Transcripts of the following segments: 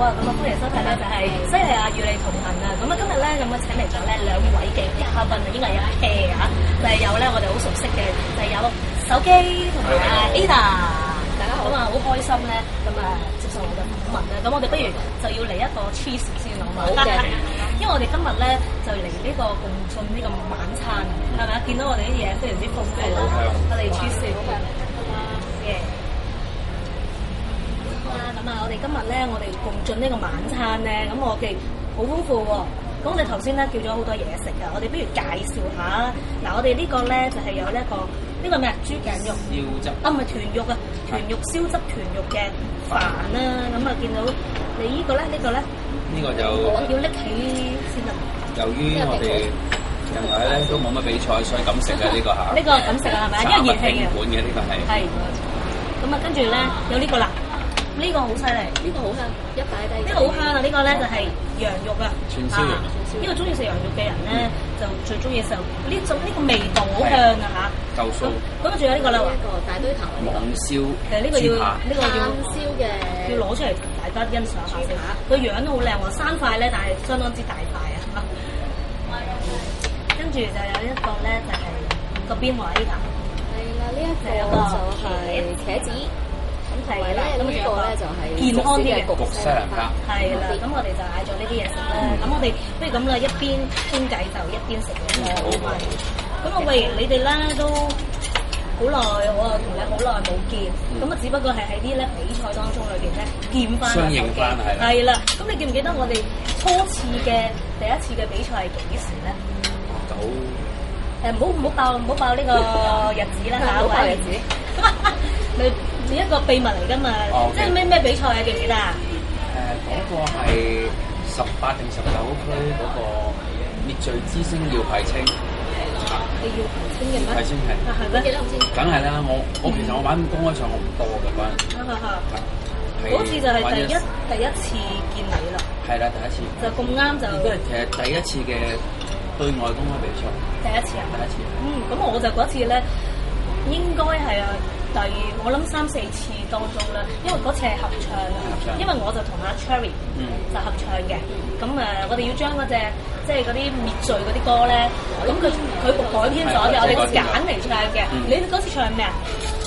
啊，咁啊歡迎收睇咧，就係西利亞與你同行啊！咁啊今日咧咁啊請嚟咗咧兩位嘅嘉賓啊，應該係一 pair 嚇，就係有咧我哋好熟悉嘅，就係有手機同埋阿 Ada， 大家好啊，好開心咧，咁啊接受我嘅訪問啊！咁我哋不如就要嚟一個 cheese 先好嘛？好嘅，因為我哋今日咧就嚟呢個共進呢個晚餐，係咪啊？見到我哋啲嘢非常之豐富，我哋 cheese 嘅。咁啊，我哋今日咧，我哋共進呢個晚餐咧，咁我哋好豐富喎。咁我哋頭先咧叫咗好多嘢食㗎，我哋不如介紹下。嗱，我哋呢個咧就係有呢一個呢個咩啊？豬頸肉燒汁啊，唔係豚肉啊，豚肉燒汁豚肉嘅飯啦。咁啊，見到你呢個咧，呢個咧，呢個就我要拎起先得。由於我哋近排咧都冇乜比賽，所以咁食嘅呢個嚇。呢個咁食啊，係咪？因為熱氣嘅。本嘅呢個係。係。咁啊，跟住咧有呢個啦。呢個好犀利，呢個好香，一擺低。呢個好香啊！呢個咧就係羊肉啊，串燒羊。呢個中意食羊肉嘅人咧，就最中意食呢種呢個味道好香啊嚇。夠酥。咁仲有呢個啦，一個大堆頭。網燒。其實呢個要呢個要燒嘅，要攞出嚟大家欣賞下先。個樣都好靚喎，生塊咧，但係相當之大塊啊。跟住就有一個咧，就係個邊位㗎。係啦，呢一個就係茄子。咁同埋咧，呢個咧就係健康啲嘅焗西蘭花。係啦，咁我哋就嗌咗呢啲嘢食啦。咁我哋不如咁啦，一邊傾偈就一邊食嘢啦。咁啊，喂，你哋咧都好耐，我啊同你好耐冇見。咁啊，只不過係喺啲咧比賽當中裏邊咧見翻。相應翻係。係啦，咁你記唔記得我哋初次嘅第一次嘅比賽係幾時咧？唔好爆呢個日子啦嚇，唔好爆日子。你一個秘密嚟㗎嘛，即係咩比賽啊？記唔記得啊？嗰個係18定19區嗰個滅罪之星耀葵青。你要葵青嘅咩？葵青係。係咩？記得唔知。梗係啦，我其實我玩公開賽我唔多嘅嗰陣。嗰次就係第一次見你啦。係啦，第一次。就咁啱就。因為其實第一次嘅對外公開比賽。第一次啊？第一次。咁我就嗰次咧，應該係我諗3、4次當中啦，因為嗰次係合唱啊，因為我就同阿 Cherry 就合唱嘅，咁我哋要將嗰隻即係嗰啲滅罪嗰啲歌咧，咁佢改編咗嘅，我哋揀嚟唱嘅。你嗰次唱咩啊？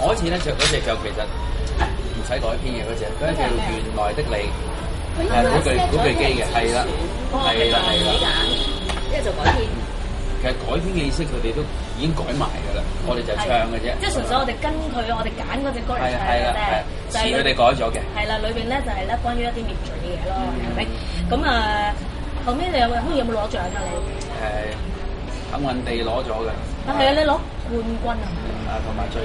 我嗰次咧就嗰隻就其實唔使改編嘅嗰隻，嗰隻叫原來的你，係古巨基嘅，係啦，一係就改編。其實改編嘅意思，佢哋都已經改埋㗎啦，我哋就唱嘅啫。即係純粹我哋跟佢，我哋揀嗰隻歌嚟唱嘅啫。係佢哋改咗嘅。係啦，裏邊咧就係咧關於一啲滅罪嘅嘢咯，係咪？咁後尾你有冇攞獎㗎你？幸運地攞咗嘅。係啊，你攞冠軍啊？同埋最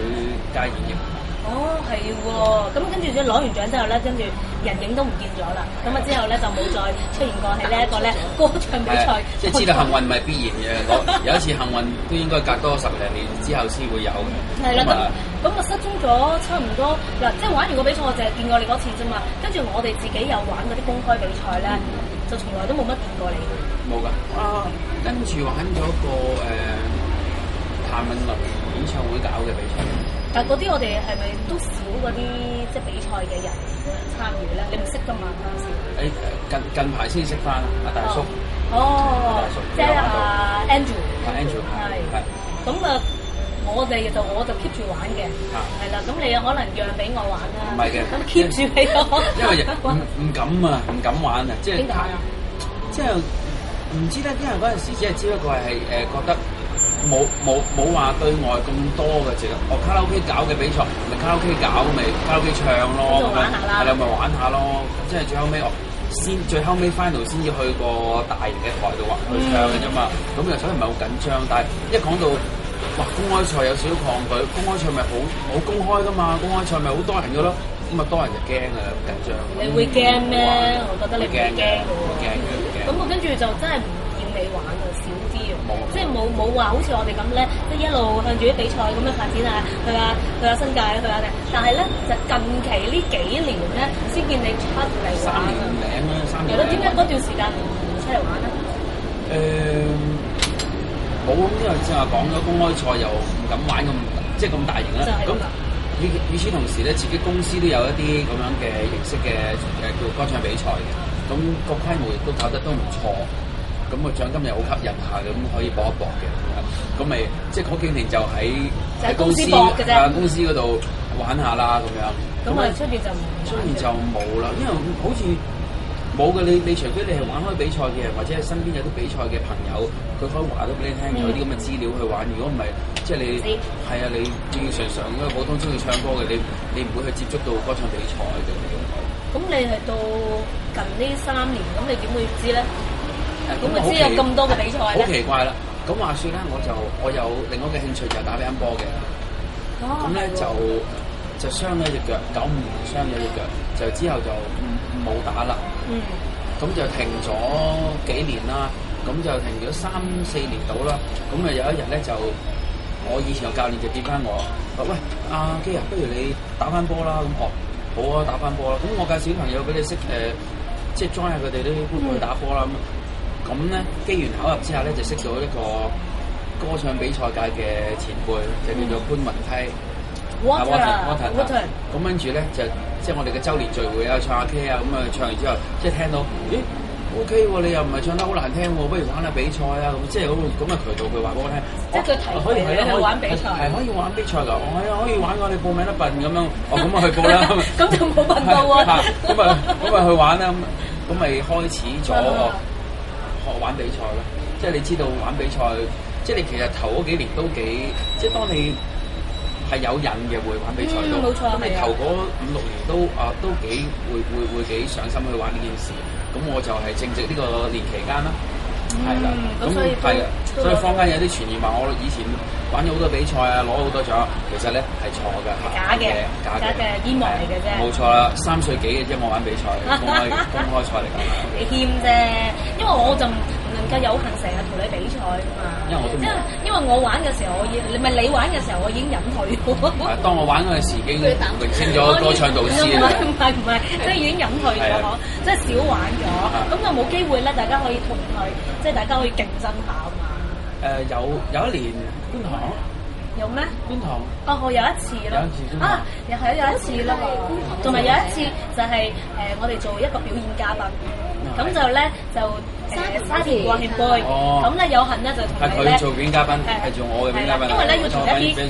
佳演繹。哦，係喎，咁跟住咧攞完獎之後咧，跟住人影都唔見咗啦。咁啊之後咧就冇再出現過喺呢一個咧歌唱比賽。即係知道幸運唔係必然嘅，有一次幸運都應該隔多10零年之後先會有嘅。係啦，咁我失蹤咗差唔多嗱，即係玩完個比賽我淨係見過你嗰次啫嘛。跟住我哋自己有玩嗰啲公開比賽咧，就從來都冇乜見過你。冇㗎。跟住玩咗個譚詠麟演唱會搞嘅比賽。但嗰啲我哋係咪都少嗰啲即係比賽嘅人參與咧？你唔識㗎嘛嗰陣時？近排先識翻阿大叔。哦，即係阿 Andrew。Andrew 係。咁我就 keep 住玩嘅。係啦，咁你有可能讓俾我玩啦。唔係嘅。咁 keep 住俾我。因為唔敢啊，唔敢玩啊，即係。點解啊？即係唔知咧，因為嗰陣時只係只不過係覺得。冇話對外咁多嘅，淨係卡拉 OK 搞嘅比賽，咪卡拉 OK 搞，咪卡拉 OK 唱咯，咁樣係啦，咪玩下咯。即係最後尾 final 先至去個大型嘅台度去唱嘅啫嘛。咁又所以唔係好緊張，但係一講到公開賽有少少抗拒，公開賽咪好公開㗎嘛，公開賽咪好多人㗎咯，咁啊多人就驚㗎啦，緊張。你會驚咩？我覺得你唔會驚嘅喎。咁我跟住就真係唔要你玩啊，少啲啊，即係冇話好似我哋咁咧，即係一路向住啲比賽咁樣發展啊，去下新界去下嘅。但係咧就近期呢幾年咧先見你出嚟玩啊。3年零啦，3年。係咯，點解嗰段時間唔出嚟玩咧？冇，因為正話講咗公開賽又唔敢玩咁即係咁大型啦。咁與此同時咧，自己公司都有一啲咁樣嘅形式嘅叫歌唱比賽嘅，咁個規模亦都搞得都唔錯，咁個獎金又好吸引下，咁可以搏一搏嘅，咁咪即係嗰幾年就喺公司搏嘅啫，公司嗰度玩下啦咁樣。咁啊出邊就冇啦，因為好似冇嘅，你除非你係玩開比賽嘅人，或者係身邊有啲比賽嘅朋友，佢可以話到俾你聽，有啲咁嘅資料去玩。如果唔係，即係你係啊，你正常常因為普通中意唱歌嘅，你唔會去接觸到歌唱比賽嘅。咁你係到近呢3年，咁你點會知咧？點會知有咁多嘅比賽咧？好奇怪啦！咁話説咧，我有另外一個興趣就係打乒乓波嘅。咁咧就傷咗隻腳，95年傷咗隻腳，就之後就冇打啦。咁就停咗幾年啦，咁就停咗3-4年到啦。咁啊有一日咧就，我以前個教練就見翻我，話喂阿基啊，不如你打翻波啦。咁好啊，打翻波啦。咁我介紹啲朋友俾你識即係 join 下佢哋啲 group 去打波啦。咁咧機緣巧合之下咧，就識到一個歌唱比賽界嘅前輩，就叫做潘雲梯。Water，咁跟住咧就即係我哋嘅周年聚會啊，唱下 K 啊，咁啊唱完之後，即係聽到，咦 OK 喎，你又唔係唱得好難聽喎，不如玩下比賽啊，咁即係咁嘅渠道，佢話俾我聽，即係佢提可以玩比賽，係可以玩比賽㗎，我係可以玩㗎，你報名得笨咁樣，咁啊去報啦，咁就冇笨到喎，咁啊去玩啦，咁咪開始咗學玩比賽咯，即係你知道玩比賽，即係你其實頭嗰幾年都幾，即係當你係有癮嘅會玩比賽都，咁你頭嗰5-6年都幾會幾上心去玩呢件事，咁我就係正值呢個年期間啦，係啦，咁係啊，所以坊間有啲傳言話我以前玩咗好多比賽啊，攞好多獎，其實咧係錯㗎，假嘅煙幕嚟嘅啫，冇錯啦，3歲幾嘅啫，我玩比賽，公開賽嚟㗎，你謙啫，因為我就唔能夠有幸成日同你比賽㗎嘛，因為我玩嘅時候你玩嘅時候我已經隱退咗。當我玩嗰陣時已經榮升咗歌唱導師啦。唔係，即係已經隱退咗，即係少玩咗，咁就冇機會咧，大家可以同佢，即係大家可以競爭下啊嘛。有一年觀塘。有咩？觀塘。我有一次咯。又係有一次咯，同埋有一次就係我哋做一個表演嘉賓，咁就咧沙田國慶杯，咁咧有幸咧就同你咧。係佢做表演嘉賓，係做我嘅表演嘉賓。因為咧要同一啲，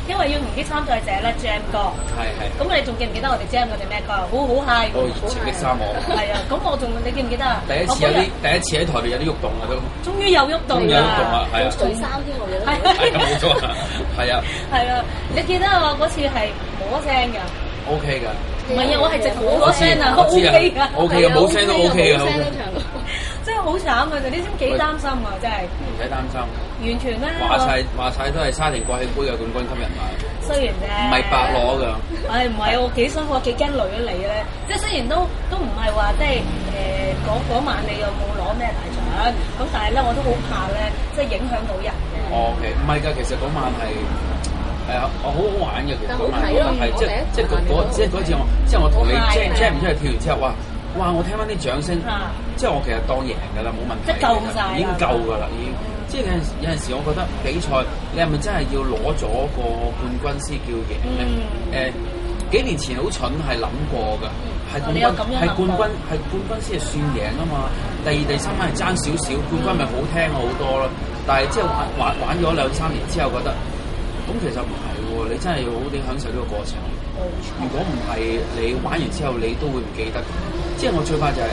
因為要同啲參賽者咧 jam 歌。係。咁你仲記唔記得我哋 jam 嗰隻咩歌？好 high。情歷沙漠。係啊，咁你記唔記得啊？第一次喺台度有啲喐動啊都。終於有喐動啦！係啊。除衫添我記得。係冇錯啊。係啊。係啊，你記得我嗰次係冇聲㗎。OK 㗎。唔係啊，我係直冇咗聲啊 ，OK 㗎。OK 㗎，冇聲都 OK 㗎。真係好慘啊！你知唔知幾擔心啊？真係。唔使擔心。完全咧。話晒都係沙田國慶杯嘅冠軍級人馬。雖然啫。唔係白攞㗎。唔係我幾辛苦，幾驚累咗你咧。即係雖然都唔係話即係嗰晚你有冇攞咩大獎，咁但係咧我都好怕咧，即係影響到人嘅。OK，唔係㗎，其實嗰晚係。好好玩嘅，其實嗰晚係即係嗰次我同你 jam 唔出嚟跳完之後，哇！我聽翻啲掌聲，即係我其實當贏㗎啦，冇問題。即係夠晒，已經夠㗎啦，已經。即係有陣時，我覺得比賽你係咪真係要攞咗個冠軍先叫贏咧？幾年前好蠢係諗過㗎，係冠軍先係算贏啊嘛。第二、第三番係爭少少，冠軍咪好聽好多咯。但係即係玩咗2-3年之後，覺得。咁其實唔係喎，你真係要好啲享受呢個過程。如果唔係，你玩完之後你都會唔記得。即係我最怕就係，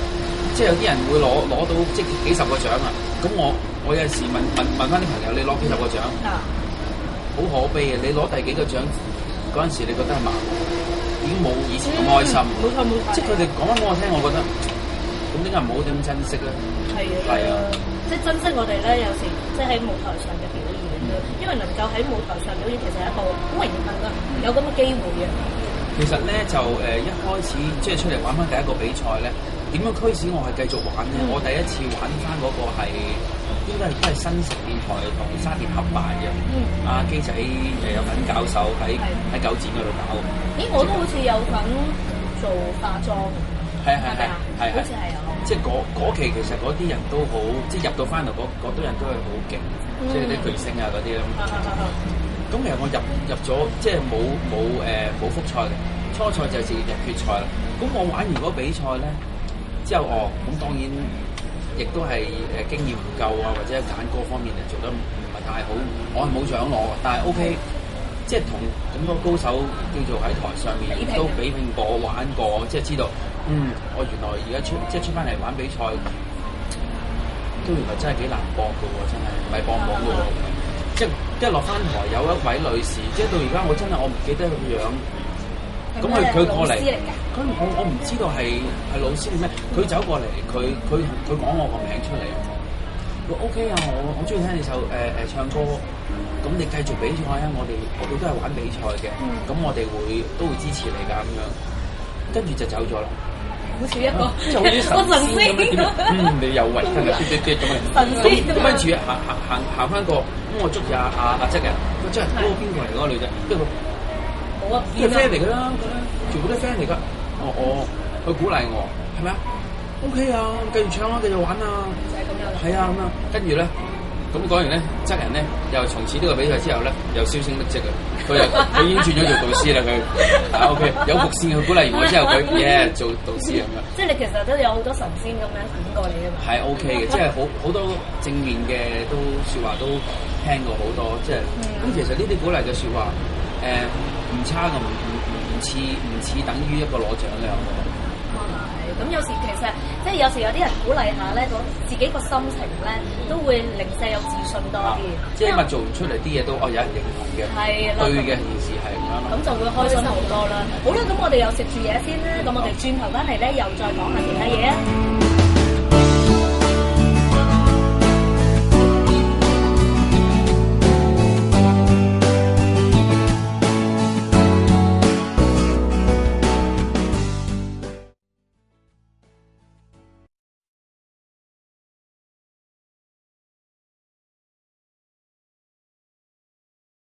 即係有啲人會攞到即係幾十個獎啊。咁我有陣時問翻啲朋友，你攞幾十個獎？好可悲啊！你攞第幾個獎嗰陣時，你覺得係麻木，已經冇以前咁開心。冇錯。即係佢哋講翻俾我聽，我覺得咁點解唔好點珍惜咧？係啊。即係珍惜我哋咧，有時即係喺舞台上嘅表演。因為能夠喺舞台上表演，其實係一個好榮幸啊，有咁嘅機會嘅。其實咧就一開始即係出嚟玩翻第一個比賽咧，點樣驅使我係繼續玩咧？我第一次玩翻嗰個係應該係新城電台同沙田合辦嘅。阿基仔有份教授喺九展嗰度搞。咦，我都好似有份做化妝。係，好似係啊。即係嗰期其實嗰啲人都好，即係入到翻嚟嗰堆人都係好勁，即係啲巨星啊嗰啲咁。咁其實我入咗即係冇復賽嘅，初賽就直接入決賽啦。咁我玩完嗰個比賽咧之後，咁當然亦都係經驗唔夠啊，或者揀歌方面做得唔係太好，我係冇獎攞，但係 OK，即係同咁多高手叫做喺台上面都比拼過玩過，即係知道我原來而家出翻嚟玩比賽，都原來真係幾難搏嘅喎，真係唔係搏嘅喎。即係落翻台有一位女士，即係到而家我真係我唔記得佢樣。咁佢過嚟，我唔知道係老師定咩？佢走過嚟，佢講我個名出嚟。佢 OK 啊，我中意聽你首唱歌。咁你繼續比賽啊！我哋都係玩比賽嘅。咁我哋都會支持你㗎咁樣。跟住就走咗啦。好似一個即係好似神仙咁樣點？你有為真係啲咁嘅。咁跟住行翻過，咁我捉住阿則嘅，我真係嗰個邊個嚟嗰個女仔？邊個？冇啊，啲 friend 嚟㗎啦，全部都 friend 嚟㗎。我佢鼓勵我，係咪啊 ？OK 啊，繼續唱啊，繼續玩啊。就係咁樣啦。係啊，咁啊，跟住咧，咁講完咧，則人咧又從此呢個比賽之後咧，又銷聲匿跡啊！佢已經轉咗做導師啦，佢OK 有伏線，佢鼓勵完我之後，佢做導師咁樣。即係你其實都有好多神仙咁樣管過你啊嘛。係 OK 嘅，即係好多正面嘅説話都聽過好多，即係咁。其實呢啲鼓勵嘅説話，唔差嘅，唔似等於一個攞獎嘅。咁有時其實即係有時有啲人鼓勵下咧，自己個心情咧都會零舍有自信多啲。即係咪做唔出嚟啲嘢都有人認同嘅，對嘅件事係咁樣。咁就會開心好多啦。好啦，咁我哋又食住嘢先啦。咁我哋轉頭翻嚟咧，又再講下其他嘢啊。